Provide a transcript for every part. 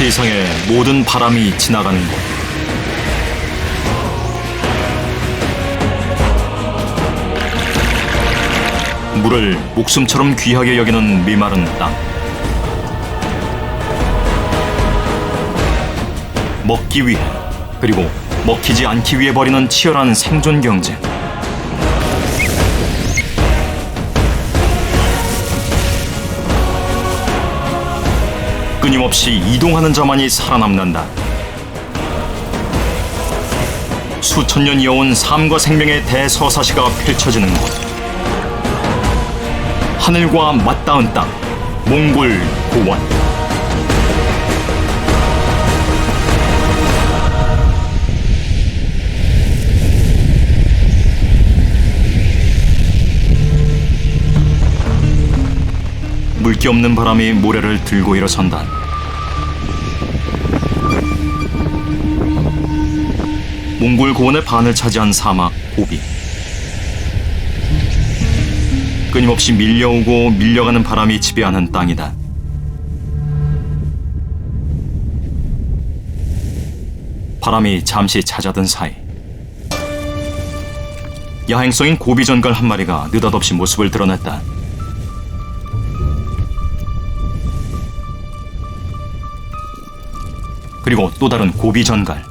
세상의 모든 바람이 지나가는 곳. 물을 목숨처럼 귀하게 여기는 메마른 땅. 먹기 위해, 그리고 먹히지 않기 위해 벌이는 치열한 생존 경쟁. 끊임없이 이동하는 자만이 살아남는다. 수천 년 이어온 삶과 생명의 대서사시가 펼쳐지는 곳. 하늘과 맞닿은 땅, 몽골 고원. 물기 없는 바람이 모래를 들고 일어선다. 몽골 고원의 반을 차지한 사막 고비. 끊임없이 밀려오고 밀려가는 바람이 지배하는 땅이다. 바람이 잠시 잦아든 사이, 야행성인 고비전갈 한 마리가 느닷없이 모습을 드러냈다. 그리고 또 다른 고비전갈.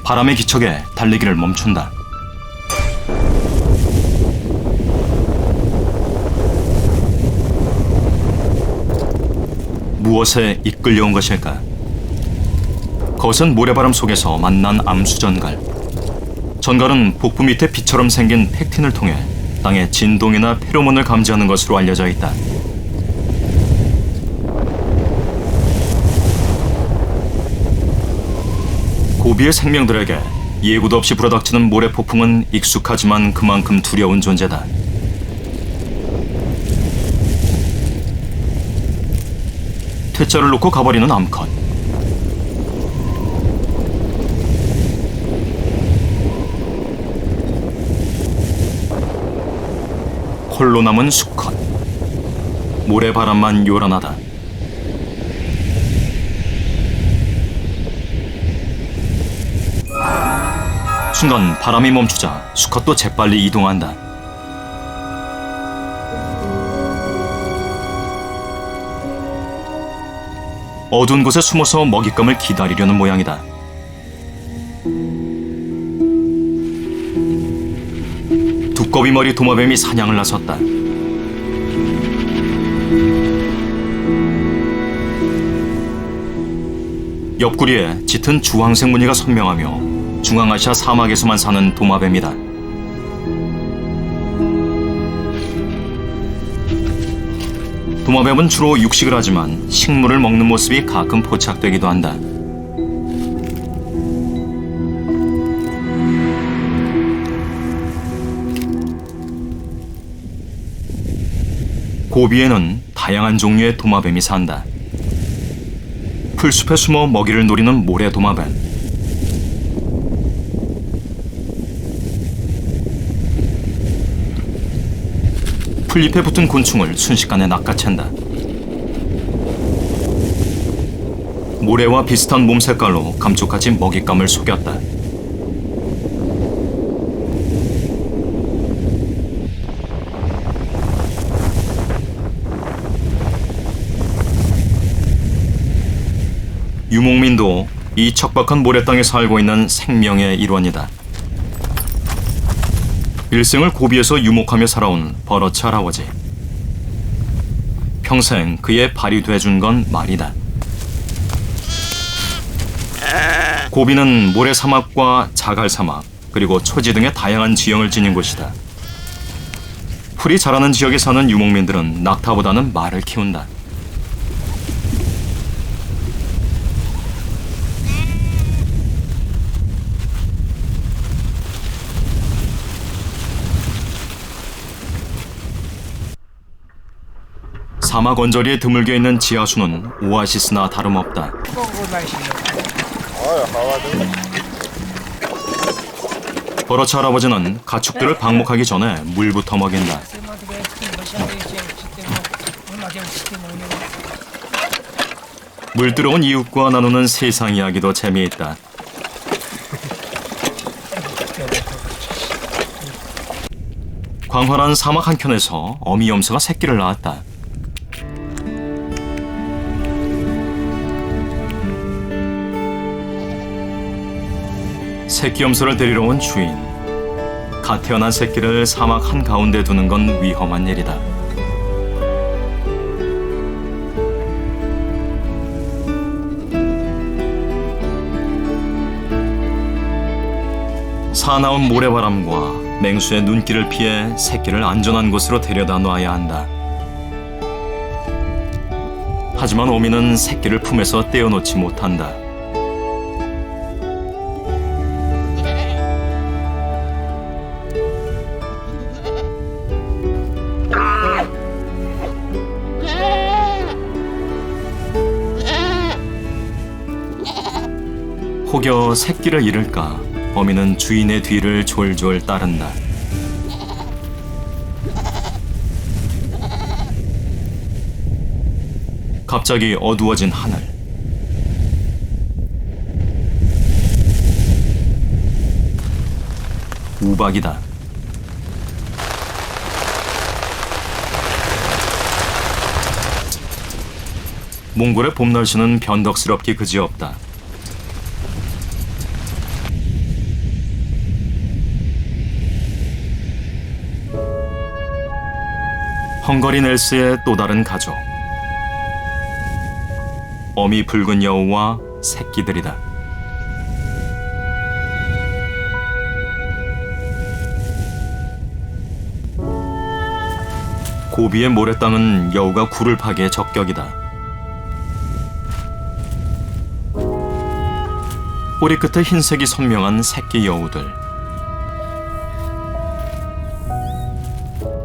바람에 기척에 달리기를 멈춘다. 무엇에 이끌려온 것일까? 거센 모래바람 속에서 만난 암수전갈. 전갈은 복부 밑에 빛처럼 생긴 팩틴을 통해 땅의 진동이나 페로몬을 감지하는 것으로 알려져 있다. 고비의 생명들에게 예고도 없이 불어닥치는 모래폭풍은 익숙하지만 그만큼 두려운 존재다. 퇴짜를 놓고 가버리는 암컷. 홀로 남은 수컷. 모래바람만 요란하다. 순간 바람이 멈추자 수컷도 재빨리 이동한다. 어두운 곳에 숨어서 먹잇감을 기다리려는 모양이다. 두꺼비 머리 도마뱀이 사냥을 나섰다. 옆구리에 짙은 주황색 무늬가 선명하며 중앙아시아 사막에서만 사는 도마뱀이다. 도마뱀은 주로 육식을 하지만 식물을 먹는 모습이 가끔 포착되기도 한다. 고비에는 다양한 종류의 도마뱀이 산다. 풀숲에 숨어 먹이를 노리는 모래 도마뱀. 풀잎에 붙은 곤충을 순식간에 낚아챈다. 모래와 비슷한 몸 색깔로 감쪽같이 먹잇감을 속였다. 유목민도 이 척박한 모래 땅에 살고 있는 생명의 일원이다. 일생을 고비에서 유목하며 살아온 버러치 할아버지. 평생 그의 발이 돼준 건 말이다. 고비는 모래사막과 자갈사막, 그리고 초지 등의 다양한 지형을 지닌 곳이다. 풀이 자라는 지역에 사는 유목민들은 낙타보다는 말을 키운다. 사막 언저리에 드물게 있는 지하수는 오아시스나 다름없다. 버러치 할아버지는 가축들을 방목하기 전에 물부터 먹인다. 물들어온 이웃과 나누는 세상 이야기도 재미있다. 광활한 사막 한켠에서 어미염소가 새끼를 낳았다. 새끼염소를 데리러 온 주인. 갓 태어난 새끼를 사막 한가운데 두는 건 위험한 일이다. 사나운 모래바람과 맹수의 눈길을 피해 새끼를 안전한 곳으로 데려다 놔야 한다. 하지만 어미는 새끼를 품에서 떼어놓지 못한다. 혹여 새끼를 잃을까 어미는 주인의 뒤를 졸졸 따른다. 갑자기 어두워진 하늘. 우박이다. 몽골의 봄 날씨는 변덕스럽기 그지없다. 헝거리 넬스의 또 다른 가족. 어미 붉은 여우와 새끼들이다. 고비의 모래땅은 여우가 굴을 파기에 적격이다. 꼬리 끝에 흰색이 선명한 새끼 여우들.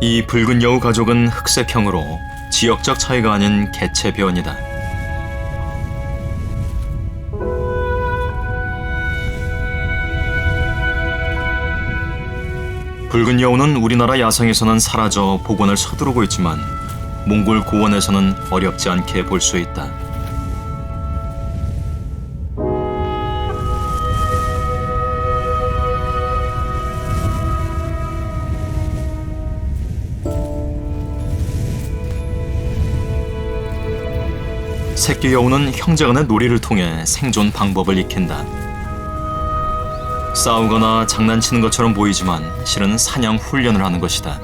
이 붉은 여우 가족은 흑색형으로 지역적 차이가 아닌 개체 변이다. 붉은 여우는 우리나라 야생에서는 사라져 복원을 서두르고 있지만 몽골 고원에서는 어렵지 않게 볼 수 있다. 새끼 여우는 형제간의 놀이를 통해 생존 방법을 익힌다. 싸우거나 장난치는 것처럼 보이지만 실은 사냥 훈련을 하는 것이다.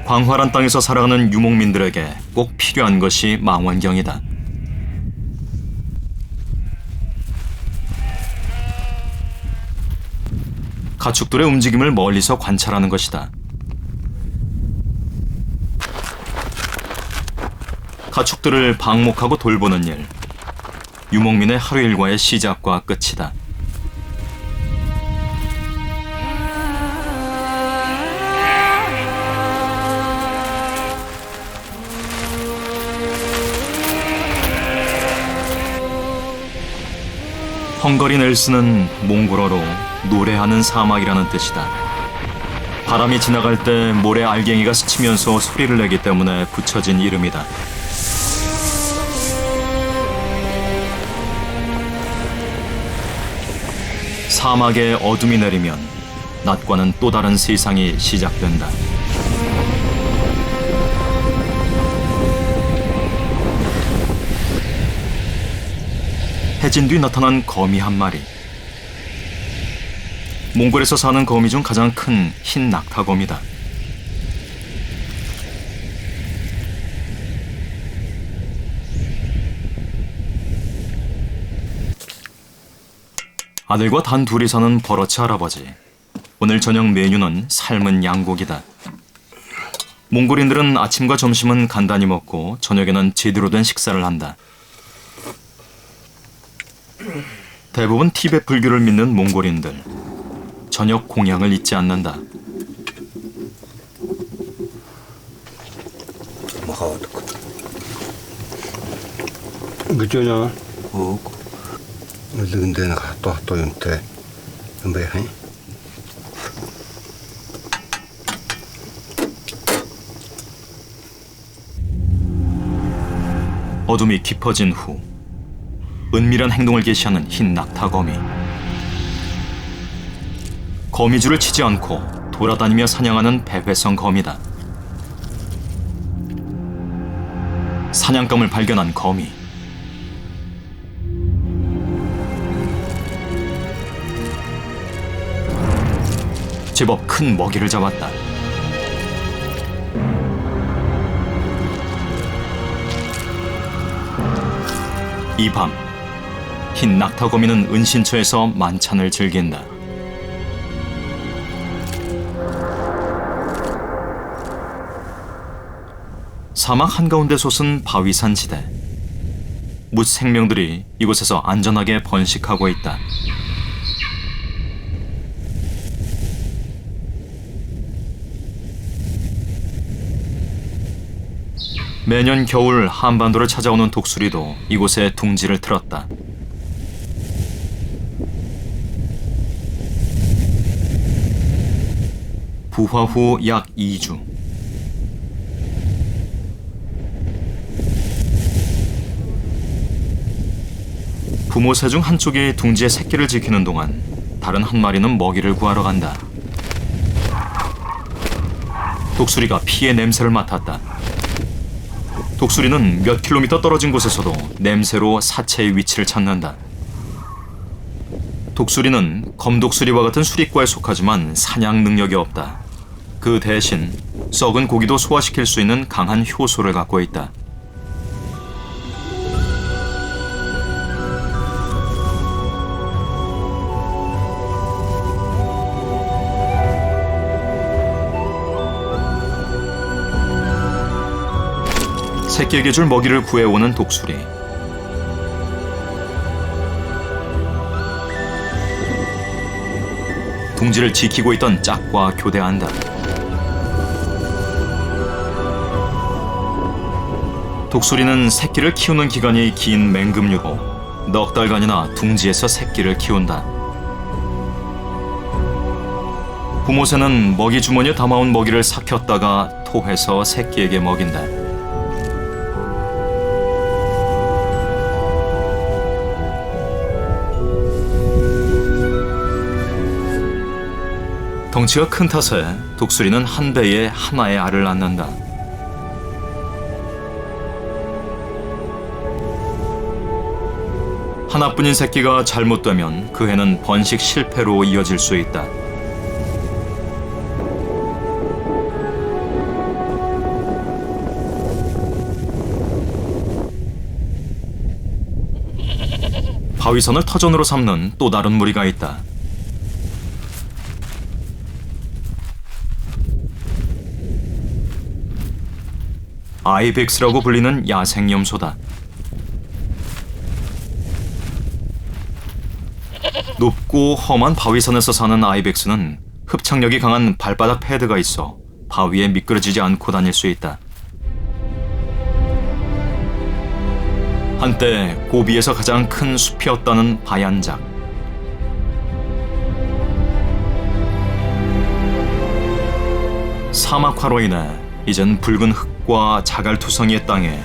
광활한 땅에서 살아가는 유목민들에게 꼭 필요한 것이 망원경이다. 가축들의 움직임을 멀리서 관찰하는 것이다. 가축들을 방목하고 돌보는 일. 유목민의 하루 일과의 시작과 끝이다. 헝거리 넬스는 몽골어로 노래하는 사막이라는 뜻이다. 바람이 지나갈 때 모래 알갱이가 스치면서 소리를 내기 때문에 붙여진 이름이다. 사막에 어둠이 내리면 낮과는 또 다른 세상이 시작된다. 해진 뒤 나타난 거미 한 마리. 몽골에서 사는 거미 중 가장 큰 흰 낙타거미다. 아들과 단 둘이 사는 버러치 할아버지. 오늘 저녁 메뉴는 삶은 양고기다. 몽골인들은 아침과 점심은 간단히 먹고 저녁에는 제대로 된 식사를 한다. 대부분 티베트 불교를 믿는 몽골인들. 저녁 공양을 잊지 않는다. 그저냐? 근데 내가 또 연태 왜 해? 어둠이 깊어진 후 은밀한 행동을 개시하는 흰 낙타거미. 거미줄을 치지 않고 돌아다니며 사냥하는 배회성 거미다. 사냥감을 발견한 거미. 제법 큰 먹이를 잡았다. 이 밤, 흰 낙타거미는 은신처에서 만찬을 즐긴다. 사막 한가운데 솟은 바위산 지대. 뭇 생명들이 이곳에서 안전하게 번식하고 있다. 매년 겨울 한반도를 찾아오는 독수리도 이곳에 둥지를 틀었다. 부화 후 약 2주. 부모 새 중 한쪽이 둥지의 새끼를 지키는 동안 다른 한 마리는 먹이를 구하러 간다. 독수리가 피의 냄새를 맡았다. 독수리는 몇 킬로미터 떨어진 곳에서도 냄새로 사체의 위치를 찾는다. 독수리는 검독수리와 같은 수리과에 속하지만 사냥 능력이 없다. 그 대신 썩은 고기도 소화시킬 수 있는 강한 효소를 갖고 있다. 새끼에게 줄 먹이를 구해오는 독수리. 둥지를 지키고 있던 짝과 교대한다. 독수리는 새끼를 키우는 기간이 긴 맹금류로 넉 달간이나 둥지에서 새끼를 키운다. 부모새는 먹이 주머니에 담아온 먹이를 삭혔다가 토해서 새끼에게 먹인다. 덩치가 큰 탓에 독수리는 한 배에 하나의 알을 낳는다. 하나뿐인 새끼가 잘못되면 그 해는 번식 실패로 이어질 수 있다. 바위선을 터전으로 삼는 또 다른 무리가 있다. 아이벡스라고 불리는 야생염소다. 높고 험한 바위선에서 사는 아이벡스는 흡착력이 강한 발바닥 패드가 있어 바위에 미끄러지지 않고 다닐 수 있다. 한때 고비에서 가장 큰 숲이었다는 바얀작. 사막화로 인해 이젠 붉은 흙과 자갈투성이의 땅에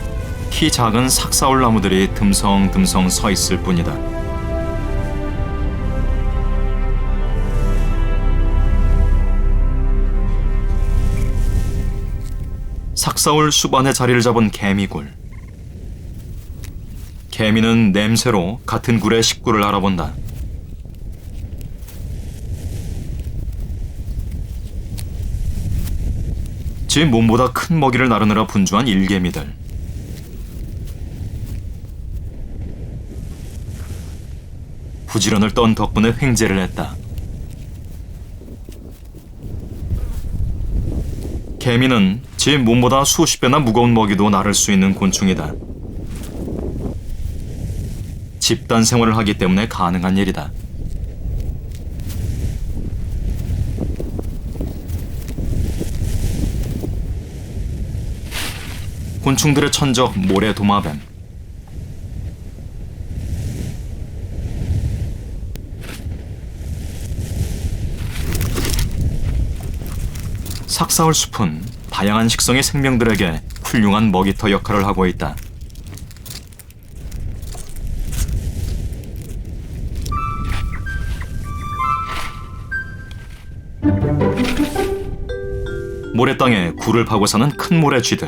키 작은 삭사올 나무들이 듬성듬성 서 있을 뿐이다. 삭사올 숲 안에 자리를 잡은 개미굴. 개미는 냄새로 같은 굴의 식구를 알아본다. 제 몸보다 큰 먹이를 나르느라 분주한 일개미들. 부지런을 떤 덕분에 횡재를 했다. 개미는 제 몸보다 수십 배나 무거운 먹이도 나를 수 있는 곤충이다. 집단 생활을 하기 때문에 가능한 일이다. 곤충들의 천적 모래도마뱀. 삭사올 숲은 다양한 식성의 생명들에게 훌륭한 먹이터 역할을 하고 있다. 모래땅에 굴을 파고 사는 큰 모래쥐들.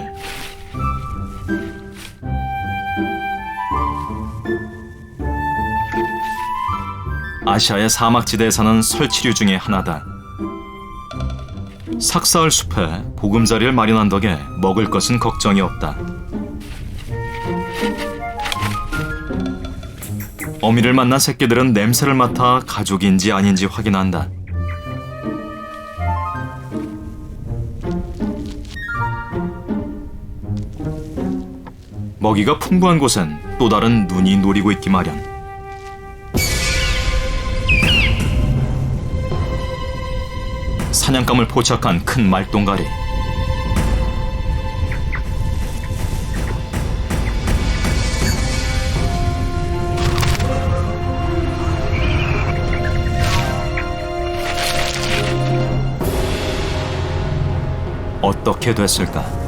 아시아의 사막지대에 사는 설치류 중에 하나다. 삭사을 숲에 보금자리를 마련한 덕에 먹을 것은 걱정이 없다. 어미를 만난 새끼들은 냄새를 맡아 가족인지 아닌지 확인한다. 먹이가 풍부한 곳엔 또 다른 눈이 노리고 있기 마련. 사냥감을 포착한 큰 말똥가리. 어떻게 됐을까?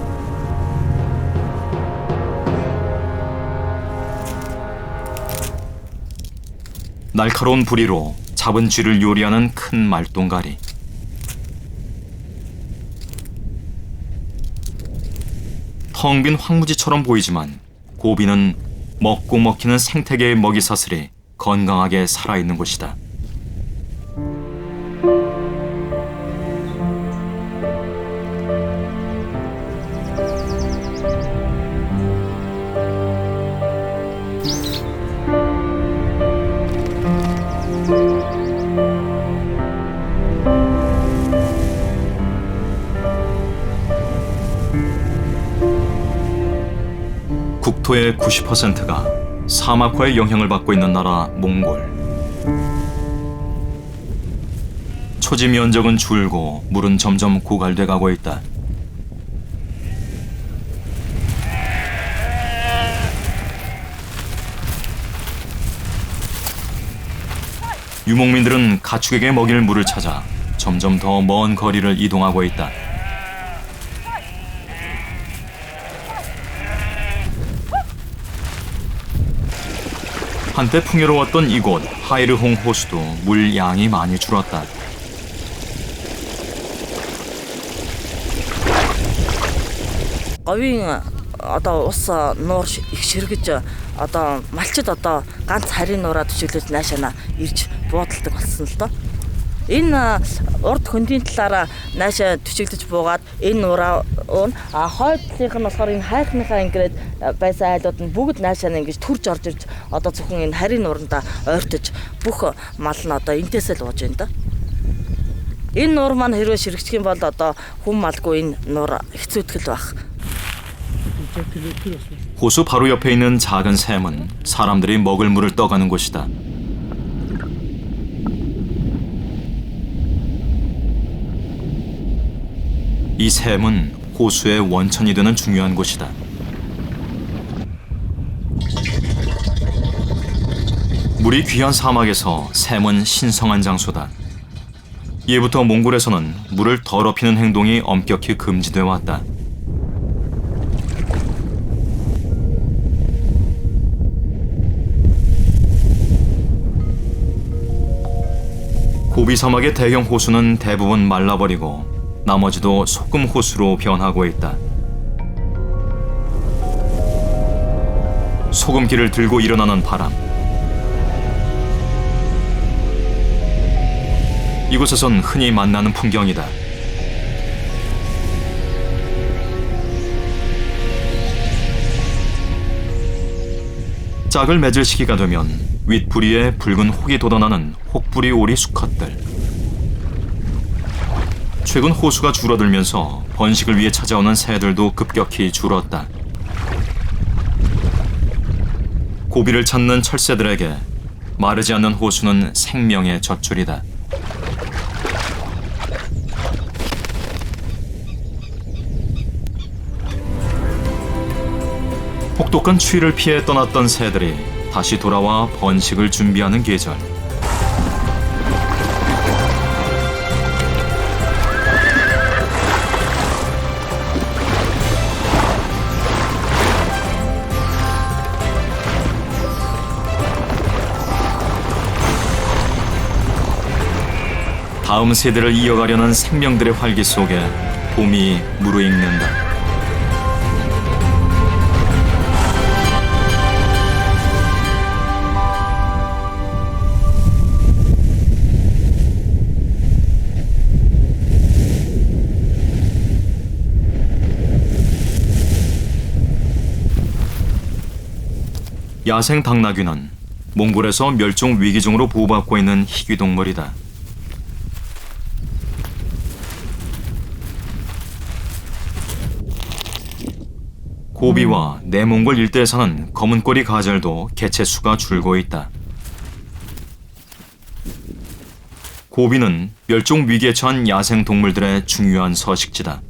날카로운 부리로 잡은 쥐를 요리하는 큰 말똥가리. 텅 빈 황무지처럼 보이지만 고비는 먹고 먹히는 생태계의 먹이사슬이 건강하게 살아있는 곳이다. 국토의 90%가 사막화의 영향을 받고 있는 나라 몽골. 초지 면적은 줄고 물은 점점 고갈돼 가고 있다. 유목민들은 가축에게 먹일 물을 찾아 점점 더 먼 거리를 이동하고 있다. 한때 풍요로웠던 이곳 하이르홍 호수도 물 양이 많이 줄었다. говийн одоо ус нуур их ширгэж одоо малчид одоо ганц харийн нураа төшөглөж наашаана ирж буудалдаг болсон л доо. Энэ урд хөндийн талаараа наашаа төшөглөж буугаад энэ нураа хойдлынх нь болохоор энэ хайхныхаа ингээд байсан айлууд нь бүгд наашаа ингэж төрж орж ирж одоо зөвхөн энэ харийн нурандаа ойртож бүх мал нь одоо энтэйсээ л ууж байна да. Энэ нуур маань хэрвээ ширэгчих юм бол одоо хүн малгүй энэ нуур хэцүүтгэл байх. 호수 바로 옆에 있는 작은 샘은 사람들이 먹을 물을 떠가는 곳이다. 이 샘은 호수의 원천이 되는 중요한 곳이다. 물이 귀한 사막에서 샘은 신성한 장소다. 이해부터 몽골에서는 물을 더럽히는 행동이 엄격히 금지되어 왔다. 고비 사막의 대형 호수는 대부분 말라버리고 나머지도 소금 호수로 변하고 있다. 소금기를 들고 일어나는 바람. 이곳에선 흔히 만나는 풍경이다. 짝을 맺을 시기가 되면 윗부리에 붉은 혹이 돋아나는 혹부리 오리 수컷들. 최근 호수가 줄어들면서 번식을 위해 찾아오는 새들도 급격히 줄었다. 고비를 찾는 철새들에게 마르지 않는 호수는 생명의 젖줄이다. 혹독한 추위를 피해 떠났던 새들이 다시 돌아와 번식을 준비하는 계절. 다음 세대를 이어가려는 생명들의 활기 속에 봄이 무르익는다. 야생 당나귀는 몽골에서 멸종 위기종으로 보호받고 있는 희귀동물이다. 고비와 내몽골 일대에 사는 검은꼬리 가젤도 개체 수가 줄고 있다. 고비는 멸종 위기에 처한 야생 동물들의 중요한 서식지다.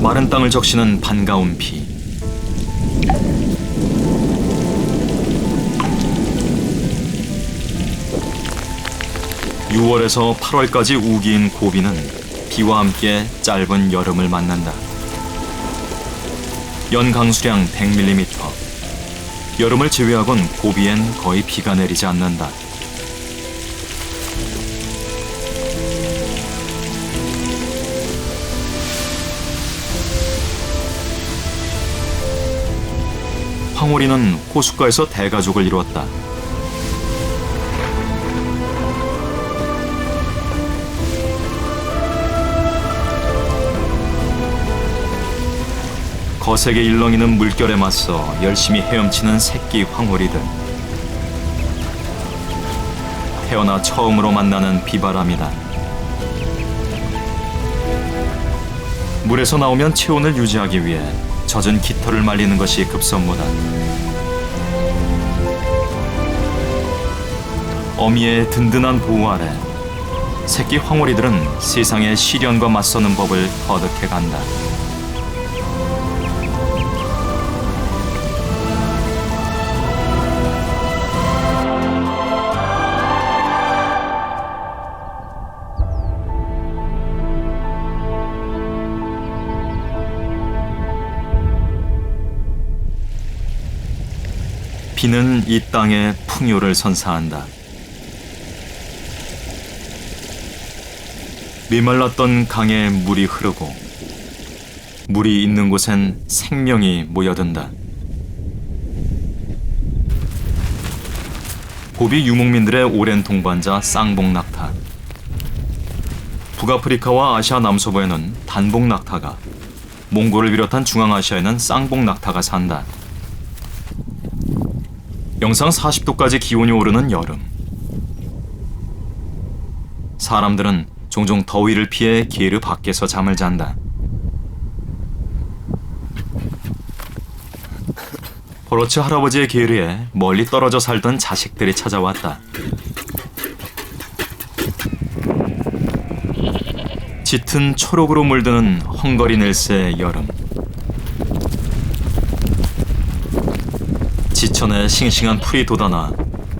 마른 땅을 적시는 반가운 비. (6월에서 8월까지) 우기인 고비는 비와 함께 짧은 여름을 만난다. 연 강수량 100mm. 여름을 제외하곤 고비엔 거의 비가 내리지 않는다. 황홀이는 호숫가에서 대가족을 이루었다. 거세게 일렁이는 물결에 맞서 열심히 헤엄치는 새끼 황홀이들. 태어나 처음으로 만나는 비바람이다. 물에서 나오면 체온을 유지하기 위해 젖은 깃털을 말리는 것이 급선무다. 어미의 든든한 보호 아래 새끼 황홀이들은 세상의 시련과 맞서는 법을 터득해 간다. 비는 이 땅의 풍요를 선사한다. 메말랐던 강에 물이 흐르고 물이 있는 곳엔 생명이 모여든다. 고비 유목민들의 오랜 동반자 쌍봉낙타. 북아프리카와 아시아 남서부에는 단봉낙타가, 몽골을 비롯한 중앙아시아에는 쌍봉낙타가 산다. 영상 40도까지 기온이 오르는 여름. 사람들은 종종 더위를 피해 게르 밖에서 잠을 잔다. 버로츠 할아버지의 게르에 멀리 떨어져 살던 자식들이 찾아왔다. 짙은 초록으로 물드는 헝거리 넬스의 여름. 지천에 싱싱한 풀이 돋아나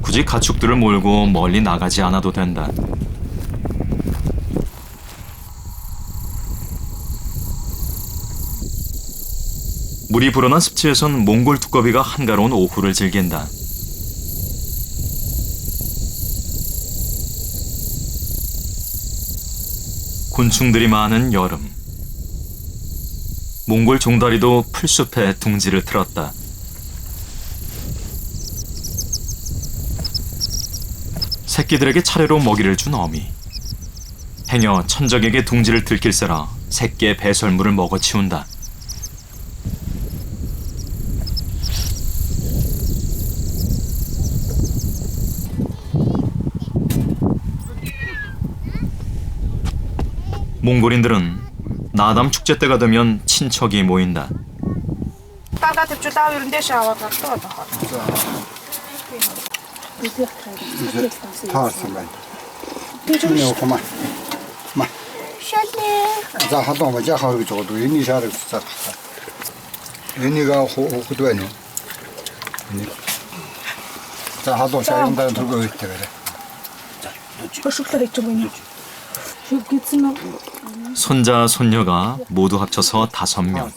굳이 가축들을 몰고 멀리 나가지 않아도 된다. 물이 불어난 습지에선 몽골 두꺼비가 한가로운 오후를 즐긴다. 곤충들이 많은 여름. 몽골 종다리도 풀숲에 둥지를 틀었다. 새끼들에게 차례로 먹이를 준 어미. 행여 천적에게 둥지를 들킬세라 새끼의 배설물을 먹어치운다. 몽골인들은 나담 축제 때가 되면 친척이 모인다. 손자, 손녀가 모두 합쳐서 5명.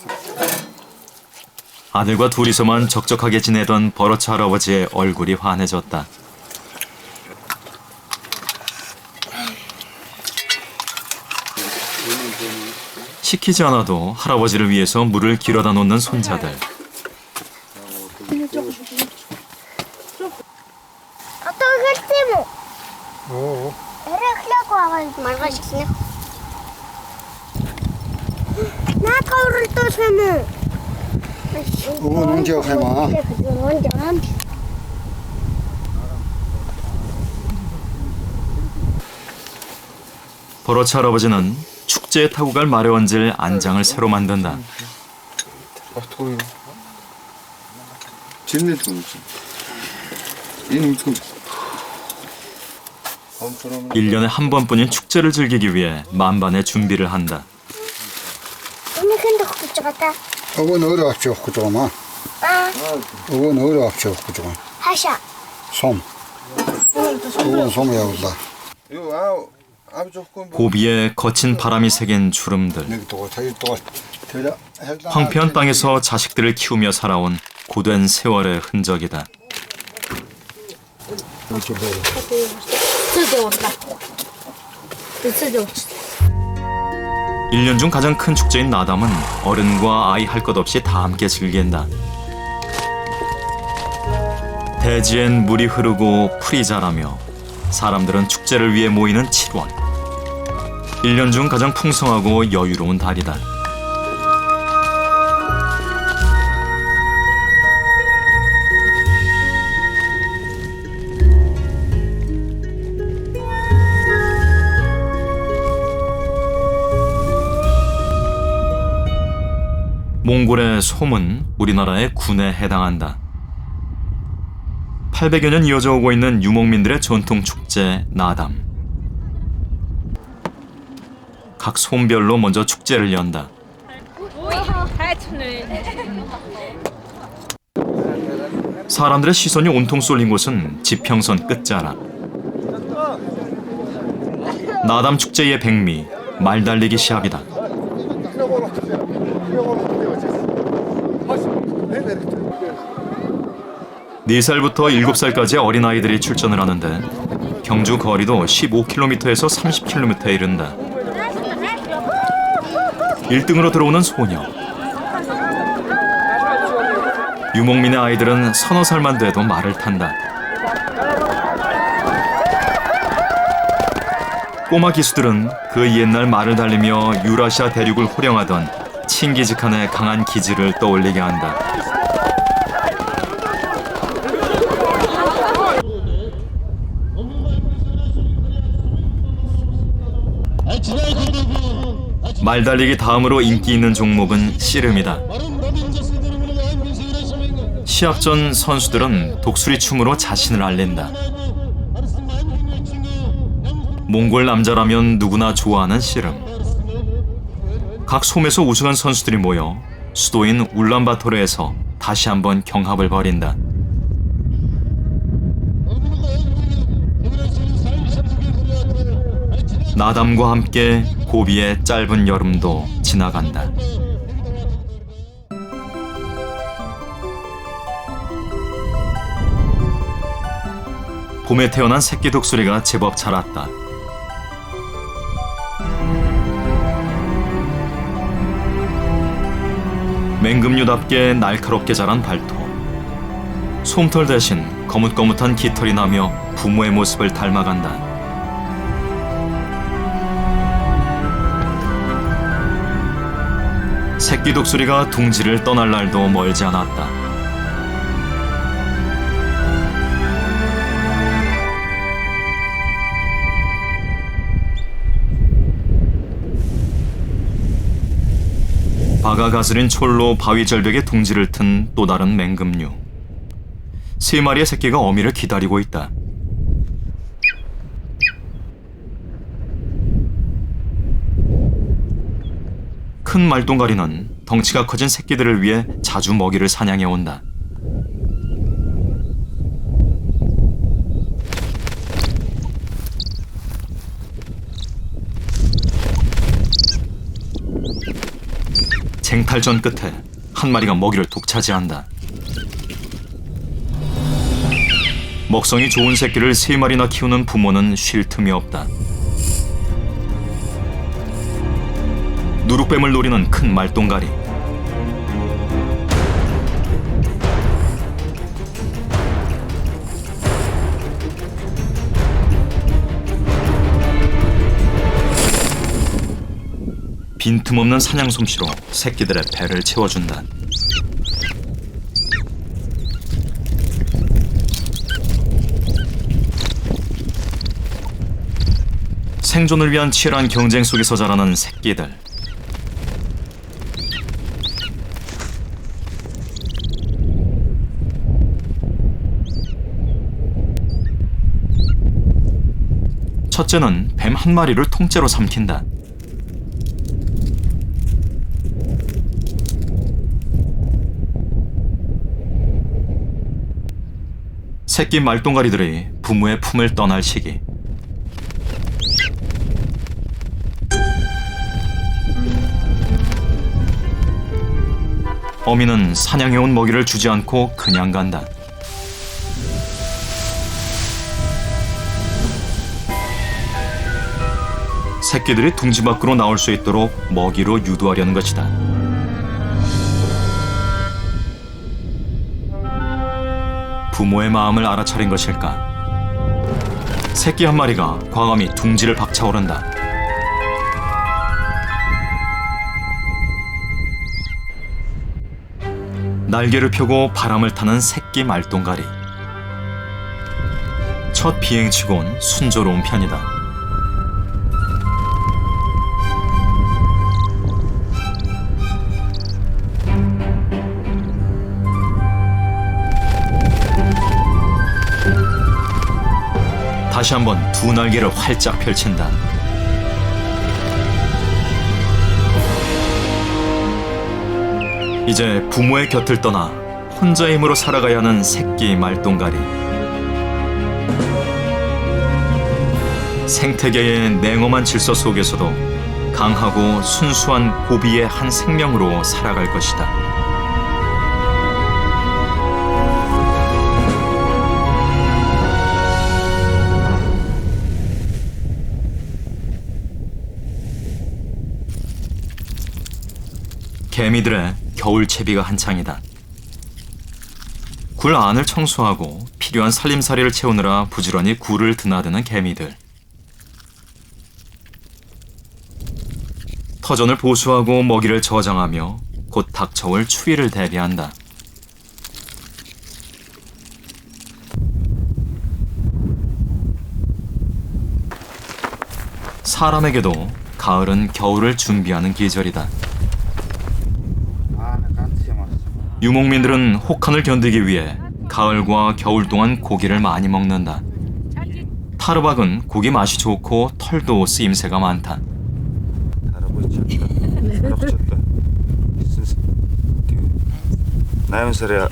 아들과 둘이서만 적적하게 지내던 버러치 할아버지의 얼굴이 환해졌다. 시키지 않아도 할아버지를 위해서 물을 길어다 놓는 손자들. Одоо хэлсэн юм уу? Эрхлэх байгаа маргааш гиснэ. Наад хавралтай юм уу? 어, 언제 가마? 언제 감? 버러치 할아버지는 축제에 타고 갈 말에 얹을 안장을 새로 만든다. 어떻게? 진내 좀. 이놈 좀. 1년에 한 번뿐인 축제를 즐기기 위해 만반의 준비를 한다. Энийг хэн дохож байгаа та? 어건 어디 앞지 없고 조금만. Аа, 어건 어디 앞지 없고 조금. хаашаа? 솜. 어건 솜이야 올라. 고비에 거친 바람이 새긴 주름들. 내가 또 자기 또 대라. 황폐한 땅에서 자식들을 키우며 살아온 고된 세월의 흔적이다. 쓰도 없다. 쓰도 없다. 1년 중 가장 큰 축제인 나담은 어른과 아이 할 것 없이 다 함께 즐긴다. 대지엔 물이 흐르고 풀이 자라며 사람들은 축제를 위해 모이는 7월. 1년 중 가장 풍성하고 여유로운 달이다. 몽골의 솜은 우리나라의 군에 해당한다. 800여 년 이어져 오고 있는 유목민들의 전통 축제 나담. 각 솜별로 먼저 축제를 연다. 사람들의 시선이 온통 쏠린 곳은 지평선 끝자락. 나담 축제의 백미, 말달리기 시합이다. 4살부터 7살까지의 어린아이들이 출전을 하는데 경주 거리도 15km에서 30km에 이른다. 1등으로 들어오는 소녀. 유목민의 아이들은 서너 살만 돼도 말을 탄다. 꼬마 기수들은 그 옛날 말을 달리며 유라시아 대륙을 호령하던 칭기즈칸의 강한 기지를 떠올리게 한다. 말달리기 다음으로 인기 있는 종목은 씨름이다. 시합 전 선수들은 독수리 춤으로 자신을 알린다. 몽골 남자라면 누구나 좋아하는 씨름. 각 솜에서 우승한 선수들이 모여 수도인 울란바토르에서 다시 한번 경합을 벌인다. 나담과 함께 고비의 짧은 여름도 지나간다. 봄에 태어난 새끼 독수리가 제법 자랐다. 맹금류답게 날카롭게 자란 발톱. 솜털 대신 거뭇거뭇한 깃털이 나며 부모의 모습을 닮아간다. 새끼 독수리가 둥지를 떠날 날도 멀지 않았다. 바가 가스린 촐로 바위 절벽에 둥지를 튼 또 다른 맹금류. 3마리의 새끼가 어미를 기다리고 있다. 큰 말똥가리는 덩치가 커진 새끼들을 위해 자주 먹이를 사냥해 온다. 쟁탈전 끝에 한 마리가 먹이를 독차지한다. 먹성이 좋은 새끼를 3마리나 키우는 부모는 쉴 틈이 없다. 누룩뱀을 노리는 큰 말똥가리. 빈틈없는 사냥 솜씨로 새끼들의 배를 채워준다. 생존을 위한 치열한 경쟁 속에서 자라는 새끼들. 첫째는 뱀 한 마리를 통째로 삼킨다. 새끼 말똥가리들이 부모의 품을 떠날 시기. 어미는 사냥해온 먹이를 주지 않고 그냥 간다. 새끼들이 둥지 밖으로 나올 수 있도록 먹이로 유도하려는 것이다. 부모의 마음을 알아차린 것일까? 새끼 한 마리가 과감히 둥지를 박차오른다. 날개를 펴고 바람을 타는 새끼 말똥가리. 첫 비행치곤 순조로운 편이다. 다시 한번 두 날개를 활짝 펼친다. 이제 부모의 곁을 떠나 혼자 힘으로 살아가야 하는 새끼 말똥가리. 생태계의 냉엄한 질서 속에서도 강하고 순수한 고비의 한 생명으로 살아갈 것이다. 개미들의 겨울 채비가 한창이다. 굴 안을 청소하고 필요한 살림살이를 채우느라 부지런히 굴을 드나드는 개미들. 터전을 보수하고 먹이를 저장하며 곧 닥쳐올 추위를 대비한다. 사람에게도 가을은 겨울을 준비하는 계절이다. 유목민들은 혹한을 견디기 위해 가을과 겨울 동안 고기를 많이 먹는다. 타르박은 고기 맛이 좋고 털도 쓰임새가 많다. 나연설에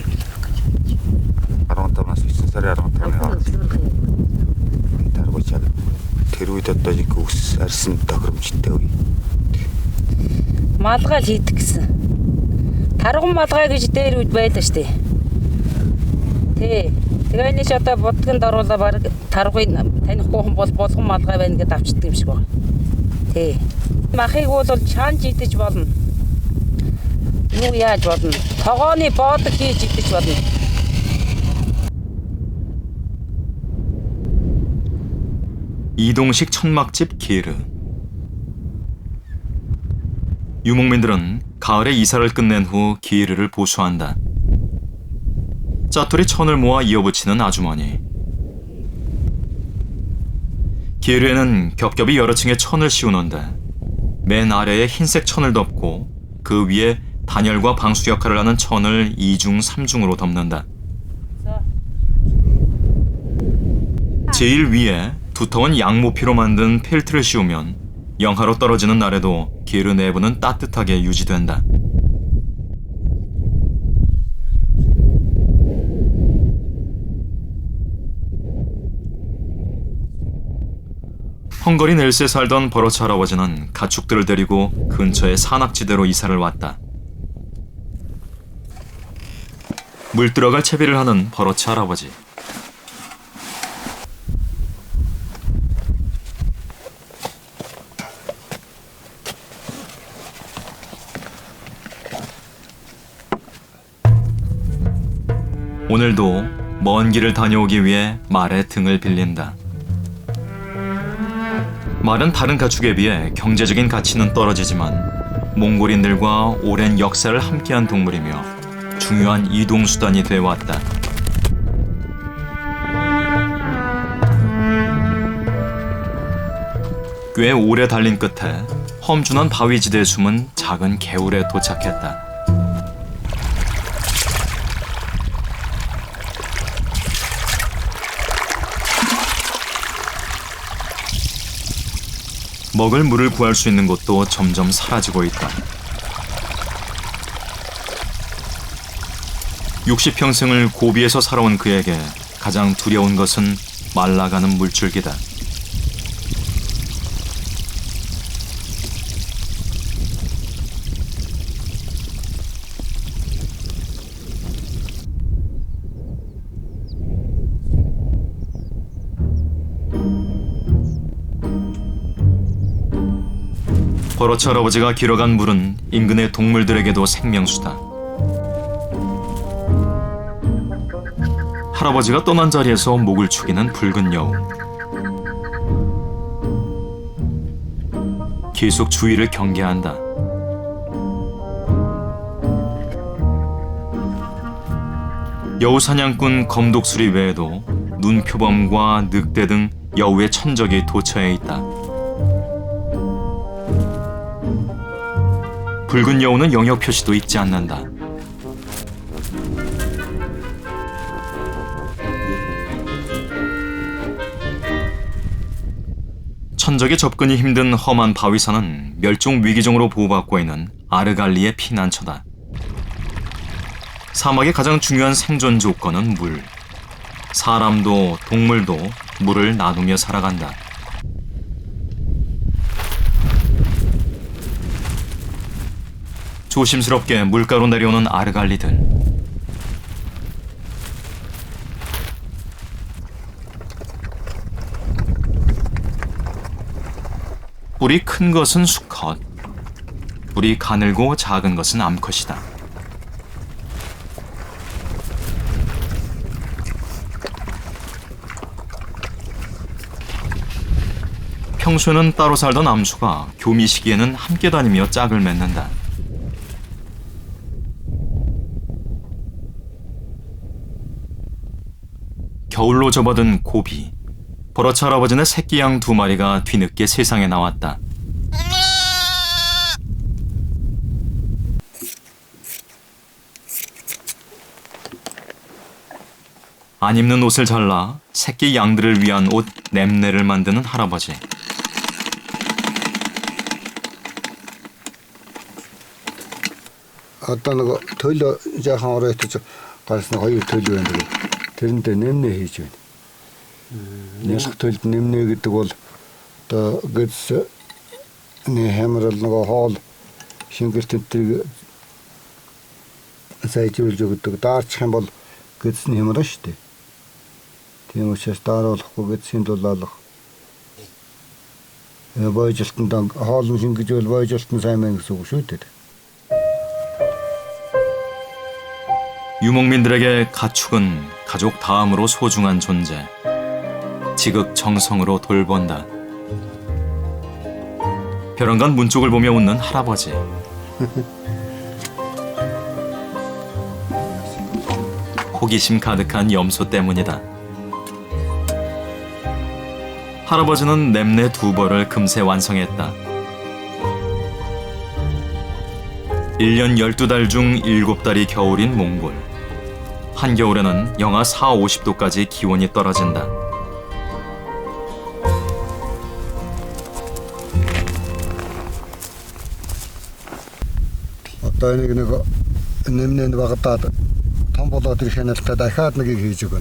아롱타마스 순살에 아롱타마가 다르고 있잖아. 데루이다더니 그 알습니다. 그럼 진짜 여기 малгай хийдэг гэсэн. Тарган малгай гэж дээр үед байдаг штэ. Тий. Тэгээ энэ ч одоо будганд оруулаа баг таргыг танихгүй хүн бол болгон малгай байна гэдээ авчдаг юм шиг байна. Тий. Махыг бол чаанж идэж болно. Юу яаж болно? Тогооны боодог хийж идэж болно. 이동식 천막집 기르. 유목민들은 가을에 이사를 끝낸 후 기르를 보수한다. 짜투리 천을 모아 이어붙이는 아주머니. 기르에는 겹겹이 여러 층의 천을 씌우는데 맨 아래에 흰색 천을 덮고 그 위에 단열과 방수 역할을 하는 천을 2중, 3중으로 덮는다. 제일 위에 두터운 양모피로 만든 펠트를 씌우면 영하로 떨어지는 날에도 기르 내부는 따뜻하게 유지된다. 헝가리 넬스에 살던 버러츠 할아버지는 가축들을 데리고 근처의 산악지대로 이사를 왔다. 물 들어갈 채비를 하는 버러치 할아버지. 오늘도 먼 길을 다녀오기 위해 말의 등을 빌린다. 말은 다른 가축에 비해 경제적인 가치는 떨어지지만 몽골인들과 오랜 역사를 함께한 동물이며 중요한 이동수단이 되어왔다. 꽤 오래 달린 끝에 험준한 바위지대에 숨은 작은 개울에 도착했다. 먹을 물을 구할 수 있는 곳도 점점 사라지고 있다. 60평생을 고비에서 살아온 그에게 가장 두려운 것은 말라가는 물줄기다. 버러치 할아버지가 길어간 물은 인근의 동물들에게도 생명수다. 할아버지가 떠난 자리에서 목을 축이는 붉은 여우. 계속 주위를 경계한다. 여우 사냥꾼 검독수리 외에도 눈표범과 늑대 등 여우의 천적이 도처에 있다. 붉은 여우는 영역 표시도 잊지 않는다. 천적의 접근이 힘든 험한 바위산은 멸종 위기종으로 보호받고 있는 아르갈리의 피난처다. 사막의 가장 중요한 생존 조건은 물. 사람도 동물도 물을 나누며 살아간다. 조심스럽게 물가로 내려오는 아르갈리들. 뿔이 큰 것은 수컷, 뿔이 가늘고 작은 것은 암컷이다. 평소에는 따로 살던 암수가 교미 시기에는 함께 다니며 짝을 맺는다. 겨울로 접어든 고비. 버러치 할아버지네 새끼 양 2마리가 뒤늦게 세상에 나왔다. 안 입는 옷을 잘라 새끼 양들을 위한 옷 냄내를 만드는 할아버지. 어떤 거 털려 이제 하나로 했죠. 가서 거기 털려는데 тэрнтэй нэмнэ хийж байна. Нэлх төлд нэмнэ гэдэг бол одоо гэс хэмрэл нөгөө хоол шингэртэнтэй сайжруулж өгдөг. Даарчих юм бол гэс нь хэмрэн шүү дээ. Тийм учраас дааруулахгүй гэсийн дулаалах. Бойжилтанд хоол нь шингэж бол бойжилтан сайн мэн гэсэн үг шүү дээ. 유목민들에게 가축은 가족 다음으로 소중한 존재. 지극정성으로 돌본다. 벼랑간 문 쪽을 보며 웃는 할아버지. 호기심 가득한 염소 때문이다. 할아버지는 냄내 2벌을 금세 완성했다. 1년 12달 중 7달이 겨울인 몽골. 한겨울에는 영하 40~50도까지 기온이 떨어진다. Одоо нэг нэмнэнд багтаад том болоод ирэх хяналтаа дахиад нэг хийж өгнө.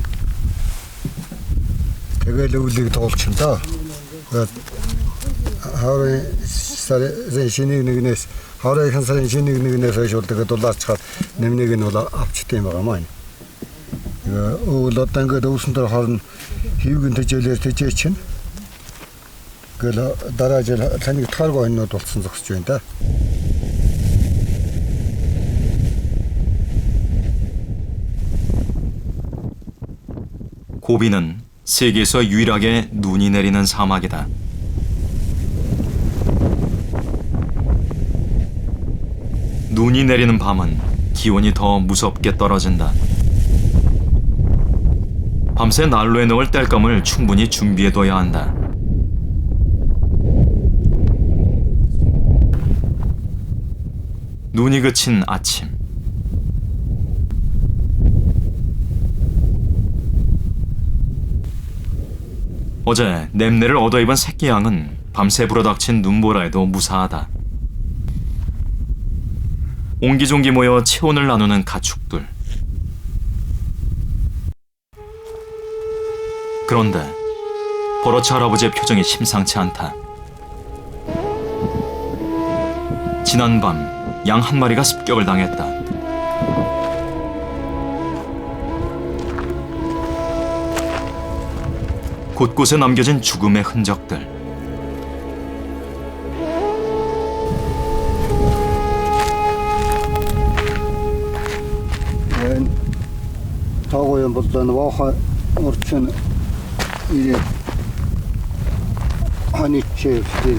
Тэгэл өвлийг туулчихна да. Хаврын сарын шинийг нэгнээс хаврын сарын шинийг нэгнээс хойш бол тэгээд дулаарчаад нэмнийг нь бол авчт юм байгаа маань. өө 딴거 우선들 하는 희우근 대절에 대체친 그 다라절 산이 탈고 있는 것도 순석수인다. 고비는 세계에서 유일하게 눈이 내리는 사막이다. 눈이 내리는 밤은 기온이 더 무섭게 떨어진다. 밤새 난로에 넣을 땔감을 충분히 준비해둬야 한다. 눈이 그친 아침. 어제 냄새를 얻어입은 새끼 양은 밤새 불어닥친 눈보라에도 무사하다. 옹기종기 모여 체온을 나누는 가축들. 그런데 버러치 할아버지의 표정이 심상치 않다. 지난밤 양 한 마리가 습격을 당했다. 곳곳에 남겨진 죽음의 흔적들. 타고 연못은 와하 orçun ile hani çevirdi.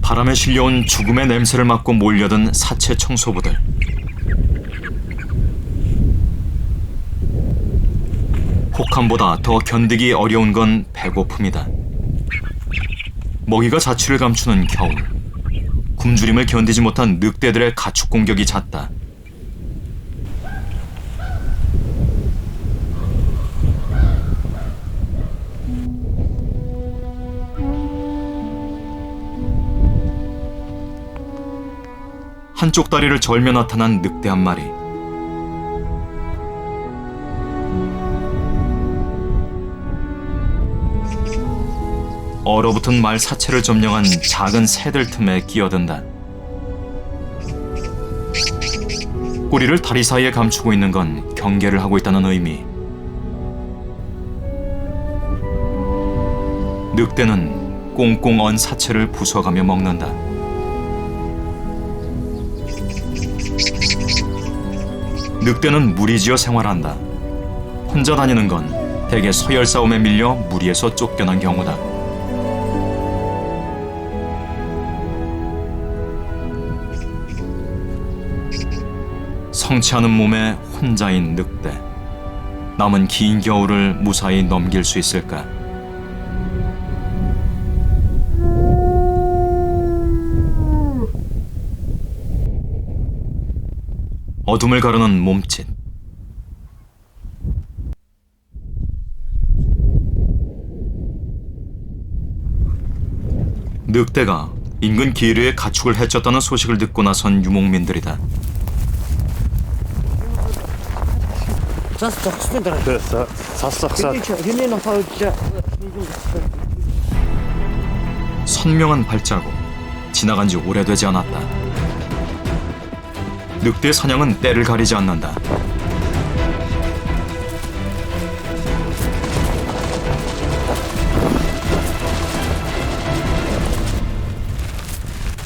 바람에 실려온 죽음의 냄새를 맡고 몰려든 사체 청소부들. 혹함보다 더 견디기 어려운 건 배고픔이다. 먹이가 자취를 감추는 겨울. 굶주림을 견디지 못한 늑대들의 가축 공격이 잦다. 한쪽 다리를 절며 나타난 늑대 한 마리. 얼어붙은 말 사체를 점령한 작은 새들 틈에 끼어든다. 꼬리를 다리 사이에 감추고 있는 건 경계를 하고 있다는 의미. 늑대는 꽁꽁 언 사체를 부숴가며 먹는다. 늑대는 무리지어 생활한다. 혼자 다니는 건 대개 서열 싸움에 밀려 무리에서 쫓겨난 경우다. 성취하는 몸에 혼자인 늑대. 남은 긴 겨울을 무사히 넘길 수 있을까? 어둠을 가르는 몸짓. 늑대가 인근 기류에 가축을 해쳤다는 소식을 듣고 나선 유목민들이다. 선명한 발자국. 지나간 지 오래되지 않았다. 늑대 사냥은 때를 가리지 않는다.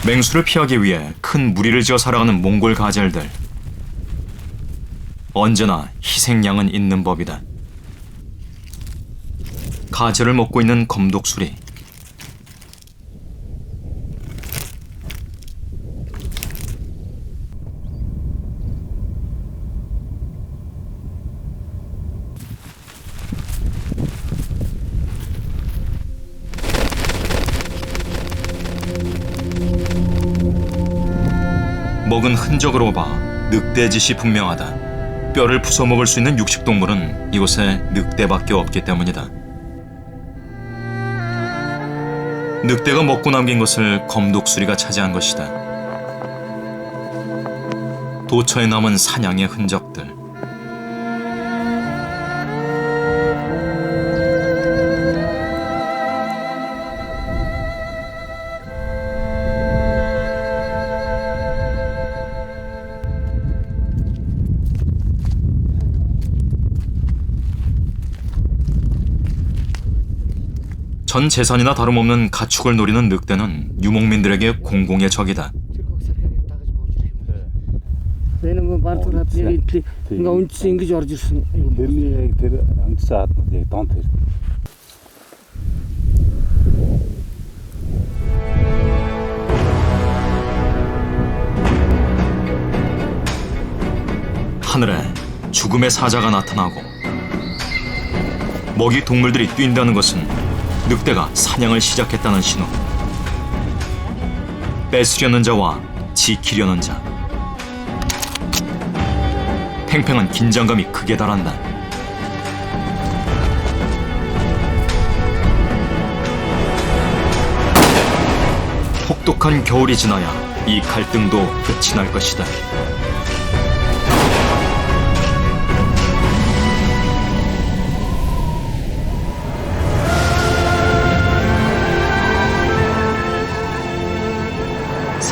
맹수를 피하기 위해 큰 무리를 지어 살아가는 몽골 가젤들. 언제나 희생양은 있는 법이다. 가젤을 먹고 있는 검독수리. 먹은 흔적으로 봐 늑대 짓이 분명하다. 뼈를 부숴 먹을 수 있는 육식동물은 이곳에 늑대밖에 없기 때문이다. 늑대가 먹고 남긴 것을 검독수리가 차지한 것이다. 도처에 남은 사냥의 흔적들. 전 재산이나 다름없는 가축을 노리는 늑대는 유목민들에게 공공의 적이다. Энэ мөн бардгаар ингээ үндэс ингэж орж ирсэн. тэрний яг тэр ангицсан хаднууд яг донт хэрэг. 하늘에 죽음의 사자가 나타나고 먹이 동물들이 뛴다는 것은 늑대가 사냥을 시작했다는 신호. 뺏으려는 자와 지키려는 자. 팽팽한 긴장감이 극에 달한다. 혹독한 겨울이 지나야 이 갈등도 끝이 날 것이다.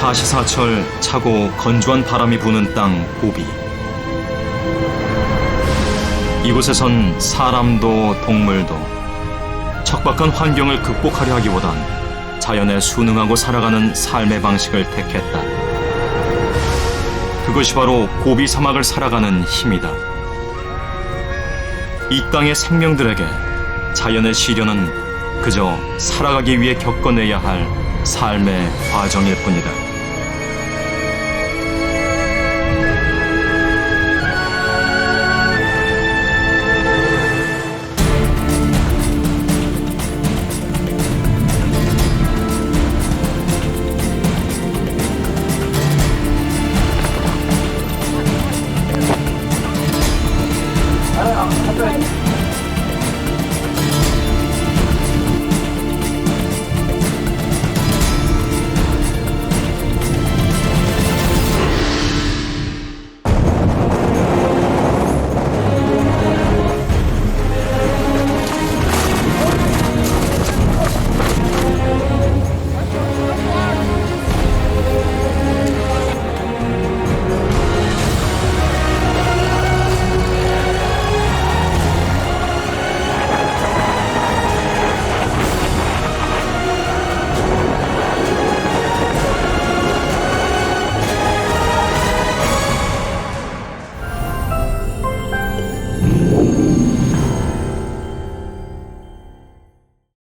사시사철 차고 건조한 바람이 부는 땅 고비. 이곳에선 사람도 동물도 척박한 환경을 극복하려 하기보단 자연에 순응하고 살아가는 삶의 방식을 택했다. 그것이 바로 고비 사막을 살아가는 힘이다. 이 땅의 생명들에게 자연의 시련은 그저 살아가기 위해 겪어내야 할 삶의 과정일 뿐이다.